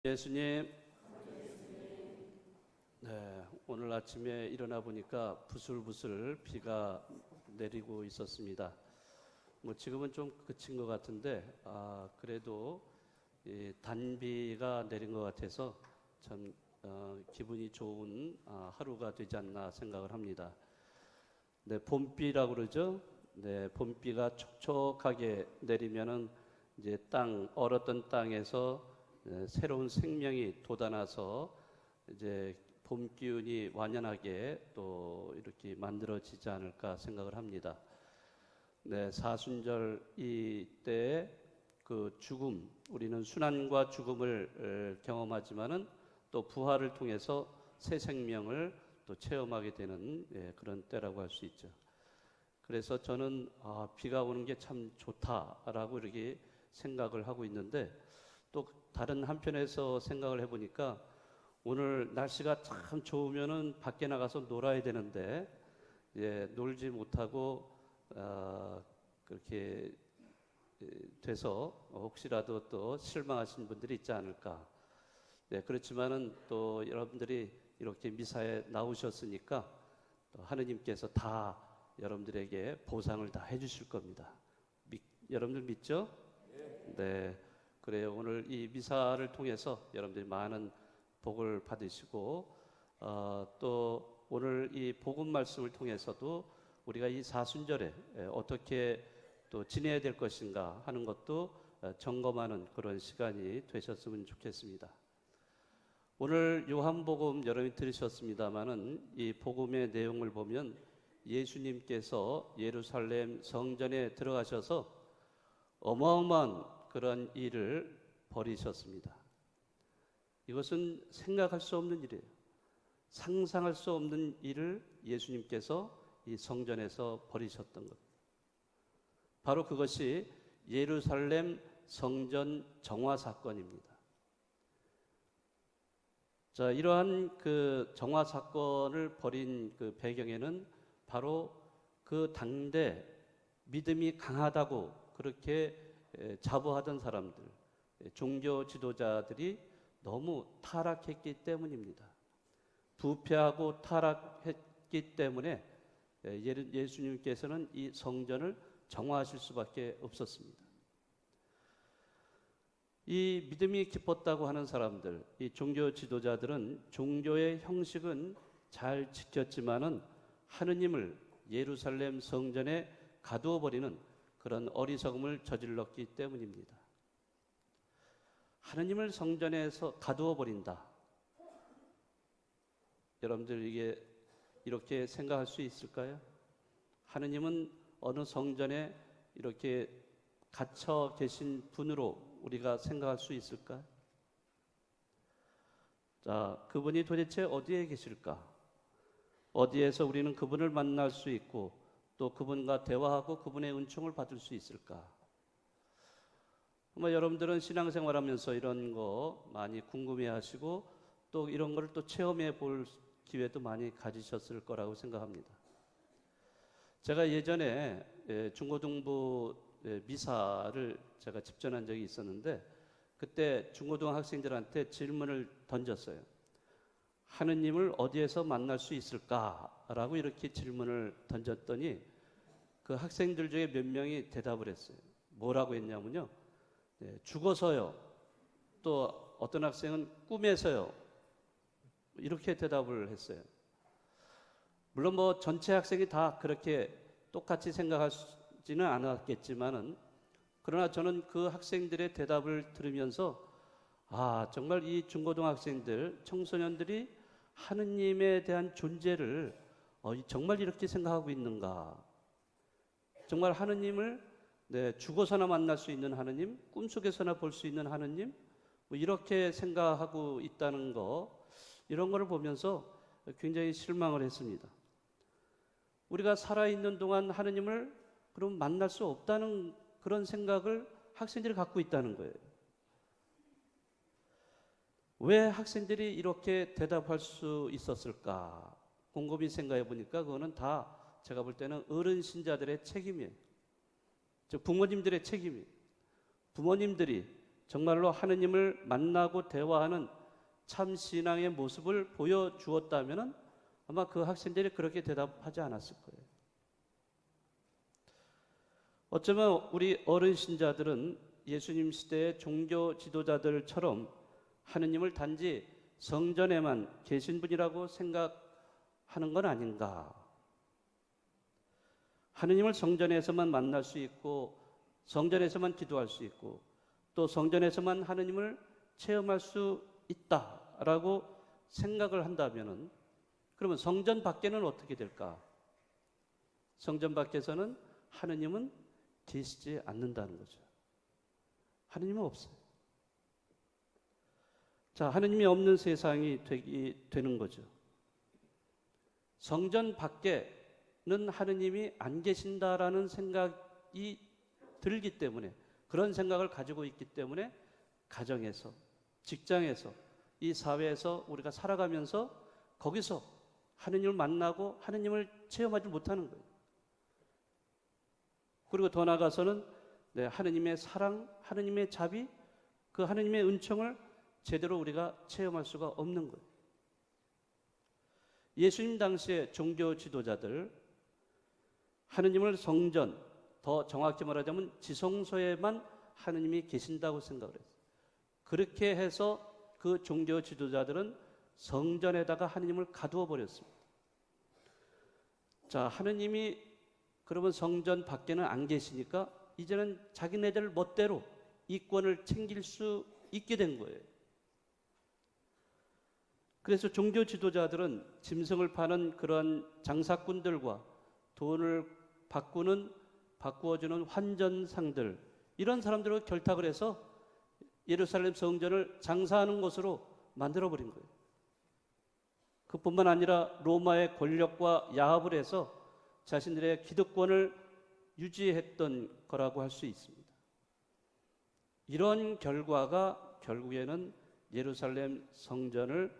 예수님, 네, 오늘 아침에 일어나 보니까 부슬부슬 비가 내리고 있었습니다. 지금은 좀 그친 것 같은데, 그래도 이 단비가 내린 것 같아서 참 기분이 좋은 하루가 되지 않나 생각을 합니다. 네, 봄비라고 그러죠. 네, 봄비가 촉촉하게 내리면은 이제 얼었던 땅에서 새로운 생명이 돋아나서 이제 봄 기운이 완연하게 또 이렇게 만들어지지 않을까 생각을 합니다. 네, 사순절 이때 그 죽음, 우리는 순환과 죽음을 경험하지만은 또 부활을 통해서 새 생명을 또 체험하게 되는 그런 때라고 할 수 있죠. 그래서 저는 비가 오는 게 참 좋다라고 이렇게 생각을 하고 있는데, 또 다른 한편에서 생각을 해보니까 오늘 날씨가 참 좋으면은 밖에 나가서 놀아야 되는데 놀지 못하고 그렇게 돼서 혹시라도 또 실망하신 분들이 있지 않을까. 네, 그렇지만은 또 여러분들이 이렇게 미사에 나오셨으니까 또 하느님께서 다 여러분들에게 보상을 다 해주실 겁니다. 여러분들 믿죠? 네, 그래요. 오늘 이 미사를 통해서 여러분들이 많은 복을 받으시고 또 오늘 이 복음 말씀을 통해서도 우리가 이 사순절에 어떻게 또 지내야 될 것인가 하는 것도 점검하는 그런 시간이 되셨으면 좋겠습니다. 오늘 요한복음 여러분이 들으셨습니다마는 이 복음의 내용을 보면 예수님께서 예루살렘 성전에 들어가셔서 어마어마한 그런 일을 벌이셨습니다. 이것은 생각할 수 없는 일이에요. 상상할 수 없는 일을 예수님께서 이 성전에서 벌이셨던 것. 바로 그것이 예루살렘 성전 정화 사건입니다. 자, 이러한 그 정화 사건을 벌인 그 배경에는 바로 그 당대 믿음이 강하다고 그렇게 자부하던 사람들, 종교 지도자들이 너무 타락했기 때문입니다. 부패하고 타락했기 때문에 예수님께서는 이 성전을 정화하실 수밖에 없었습니다. 이 믿음이 깊었다고 하는 사람들, 이 종교 지도자들은 종교의 형식은 잘 지켰지만은 하느님을 예루살렘 성전에 가두어 버리는 그런 어리석음을 저질렀기 때문입니다. 하느님을 성전에서 가두어 버린다. 여러분들 이게 이렇게 생각할 수 있을까요? 하느님은 어느 성전에 이렇게 갇혀 계신 분으로 우리가 생각할 수 있을까? 자, 그분이 도대체 어디에 계실까? 어디에서 우리는 그분을 만날 수 있고 또 그분과 대화하고 그분의 은총을 받을 수 있을까? 여러분들은 신앙생활하면서 이런 거 많이 궁금해하시고 또 이런 거를 또 체험해 볼 기회도 많이 가지셨을 거라고 생각합니다. 제가 예전에 중고등부 미사를 제가 집전한 적이 있었는데 그때 중고등 학생들한테 질문을 던졌어요. 하느님을 어디에서 만날 수 있을까라고 이렇게 질문을 던졌더니 그 학생들 중에 몇 명이 대답을 했어요. 뭐라고 했냐면요. 죽어서요. 또 어떤 학생은 꿈에서요. 이렇게 대답을 했어요. 물론 전체 학생이 다 그렇게 똑같이 생각하지는 않았겠지만은 그러나 저는 그 학생들의 대답을 들으면서 정말 이 중고등학생들, 청소년들이 하느님에 대한 존재를 정말 이렇게 생각하고 있는가? 정말 하느님을 죽어서나 만날 수 있는 하느님, 꿈속에서나 볼 수 있는 하느님, 이렇게 생각하고 있다는 거, 이런 거를 보면서 굉장히 실망을 했습니다. 우리가 살아있는 동안 하느님을 그럼 만날 수 없다는 그런 생각을 학생들이 갖고 있다는 거예요. 왜 학생들이 이렇게 대답할 수 있었을까? 곰곰이 생각해 보니까 그거는 다 제가 볼 때는 어른 신자들의 책임이에요. 즉 부모님들의 책임이에요. 부모님들이 정말로 하느님을 만나고 대화하는 참 신앙의 모습을 보여주었다면 아마 그 학생들이 그렇게 대답하지 않았을 거예요. 어쩌면 우리 어른 신자들은 예수님 시대의 종교 지도자들처럼 하느님을 단지 성전에만 계신 분이라고 생각하는 건 아닌가. 하느님을 성전에서만 만날 수 있고 성전에서만 기도할 수 있고 또 성전에서만 하느님을 체험할 수 있다라고 생각을 한다면은 그러면 성전 밖에는 어떻게 될까? 성전 밖에서는 하느님은 계시지 않는다는 거죠. 하느님은 없어요. 자, 하느님이 없는 세상이 되는 거죠. 성전 밖에는 하느님이 안 계신다라는 생각이 들기 때문에 그런 생각을 가지고 있기 때문에 가정에서, 직장에서, 이 사회에서 우리가 살아가면서 거기서 하느님을 만나고 하느님을 체험하지 못하는 거예요. 그리고 더 나아가서는 하느님의 사랑, 하느님의 자비, 그 하느님의 은총을 제대로 우리가 체험할 수가 없는 거예요. 예수님 당시의 종교 지도자들, 하느님을 성전, 더 정확히 말하자면 지성소에만 하느님이 계신다고 생각을 했어요. 그렇게 해서 그 종교 지도자들은 성전에다가 하느님을 가두어 버렸습니다. 자, 하느님이 그러면 성전 밖에는 안 계시니까 이제는 자기네들 멋대로 이권을 챙길 수 있게 된 거예요. 그래서 종교 지도자들은 짐승을 파는 그런 장사꾼들과 돈을 바꾸어주는 환전상들, 이런 사람들과 결탁을 해서 예루살렘 성전을 장사하는 곳으로 만들어버린 거예요. 그뿐만 아니라 로마의 권력과 야합을 해서 자신들의 기득권을 유지했던 거라고 할 수 있습니다. 이런 결과가 결국에는 예루살렘 성전을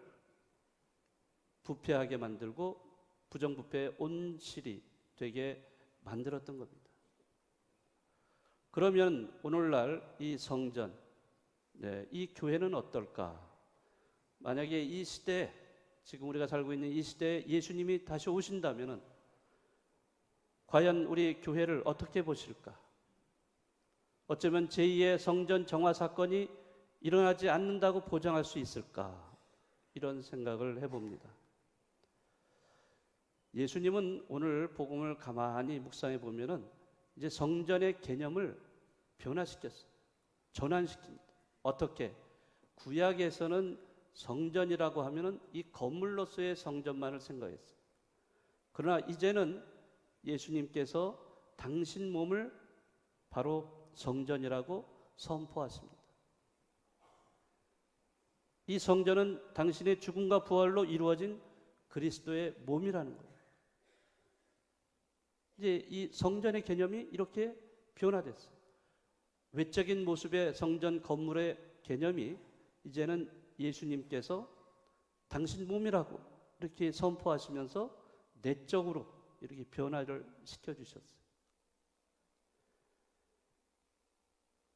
부패하게 만들고 부정부패의 온실이 되게 만들었던 겁니다. 그러면 오늘날 이 성전, 이 교회는 어떨까? 만약에 이 시대에, 지금 우리가 살고 있는 이 시대에 예수님이 다시 오신다면 과연 우리 교회를 어떻게 보실까? 어쩌면 제2의 성전 정화 사건이 일어나지 않는다고 보장할 수 있을까? 이런 생각을 해봅니다. 예수님은 오늘 복음을 가만히 묵상해 보면은 이제 성전의 개념을 변화시켰어요. 전환시킵니다. 어떻게? 구약에서는 성전이라고 하면은 이 건물로서의 성전만을 생각했어요. 그러나 이제는 예수님께서 당신 몸을 바로 성전이라고 선포하십니다. 이 성전은 당신의 죽음과 부활로 이루어진 그리스도의 몸이라는 거예요. 이제 이 성전의 개념이 이렇게 변화됐어요. 외적인 모습의 성전 건물의 개념이 이제는 예수님께서 당신 몸이라고 이렇게 선포하시면서 내적으로 이렇게 변화를 시켜주셨어요.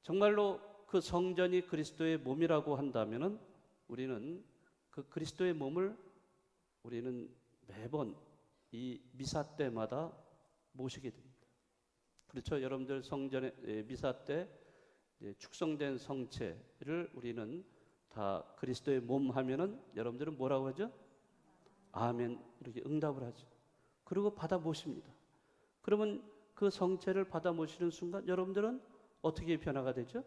정말로 그 성전이 그리스도의 몸이라고 한다면은 우리는 그 그리스도의 몸을 우리는 매번 이 미사 때마다 모시게 됩니다. 그렇죠? 여러분들 성전에 미사 때 축성된 성체를 우리는 다 그리스도의 몸 하면은 여러분들은 뭐라고 하죠? 아멘 이렇게 응답을 하죠. 그리고 받아 모십니다. 그러면 그 성체를 받아 모시는 순간 여러분들은 어떻게 변화가 되죠?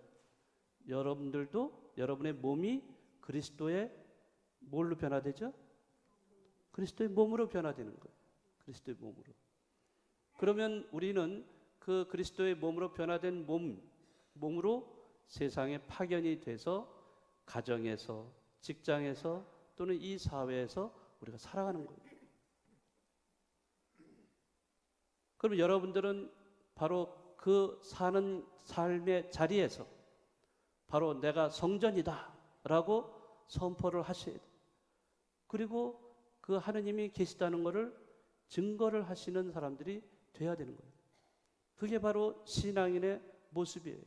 여러분들도 여러분의 몸이 그리스도의 뭘로 변화되죠? 그리스도의 몸으로 변화되는 거예요. 그리스도의 몸으로. 그러면 우리는 그 그리스도의 몸으로 변화된 몸으로 세상에 파견이 돼서 가정에서, 직장에서 또는 이 사회에서 우리가 살아가는 거예요. 그럼 여러분들은 바로 그 사는 삶의 자리에서 바로 내가 성전이다 라고 선포를 하셔야 돼요. 그리고 그 하느님이 계시다는 것을 증거를 하시는 사람들이 돼야 되는 거예요. 그게 바로 신앙인의 모습이에요.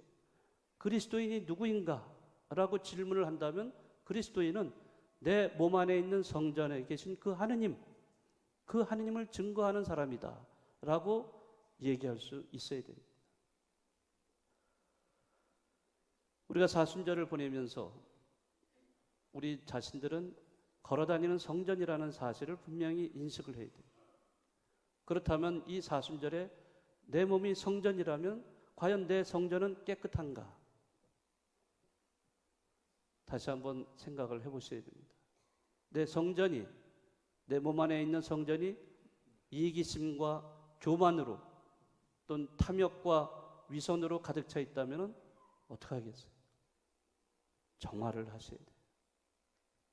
그리스도인이 누구인가? 라고 질문을 한다면 그리스도인은 내 몸 안에 있는 성전에 계신 그 하느님을 증거하는 사람이다 라고 얘기할 수 있어야 됩니다. 우리가 사순절을 보내면서 우리 자신들은 걸어다니는 성전이라는 사실을 분명히 인식을 해야 돼요. 그렇다면 이 사순절에 내 몸이 성전이라면 과연 내 성전은 깨끗한가? 다시 한번 생각을 해보셔야 됩니다. 내 성전이, 내 몸 안에 있는 성전이 이기심과 교만으로 또는 탐욕과 위선으로 가득 차 있다면 어떻게 하겠어요? 정화를 하셔야 돼요.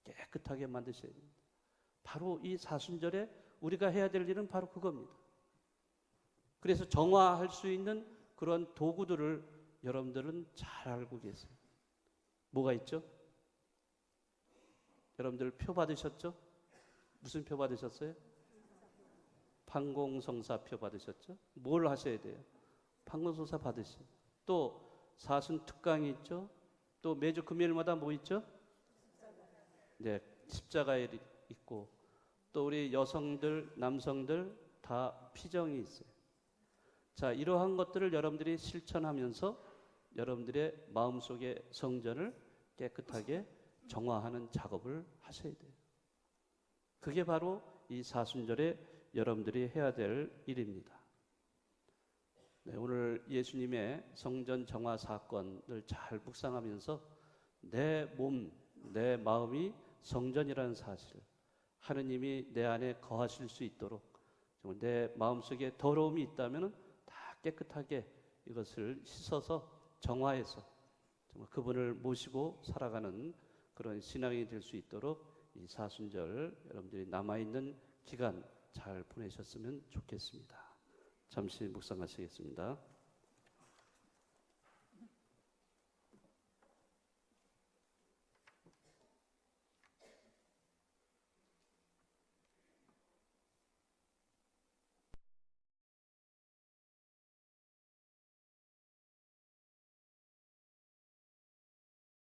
깨끗하게 만드셔야 됩니다. 바로 이 사순절에 우리가 해야 될 일은 바로 그겁니다. 그래서 정화할 수 있는 그런 도구들을 여러분들은 잘 알고 계세요. 뭐가 있죠? 여러분들 표 받으셨죠? 무슨 표 받으셨어요? 판공성사표 받으셨죠? 뭘 하셔야 돼요? 판공성사 받으시고 또 사순특강이 있죠? 또 매주 금요일마다 뭐 있죠? 네, 십자가에 있고 또 우리 여성들, 남성들 다 피정이 있어요. 자, 이러한 것들을 여러분들이 실천하면서 여러분들의 마음속의 성전을 깨끗하게 정화하는 작업을 하셔야 돼요. 그게 바로 이 사순절에 여러분들이 해야 될 일입니다. 네, 오늘 예수님의 성전 정화 사건을 잘 묵상하면서 내 몸, 내 마음이 성전이라는 사실, 하느님이 내 안에 거하실 수 있도록 내 마음속에 더러움이 있다면 다 깨끗하게 이것을 씻어서 정화해서 정말 그분을 모시고 살아가는 그런 신앙이 될 수 있도록 이 사순절 여러분들이 남아있는 기간 잘 보내셨으면 좋겠습니다. 잠시 묵상하시겠습니다.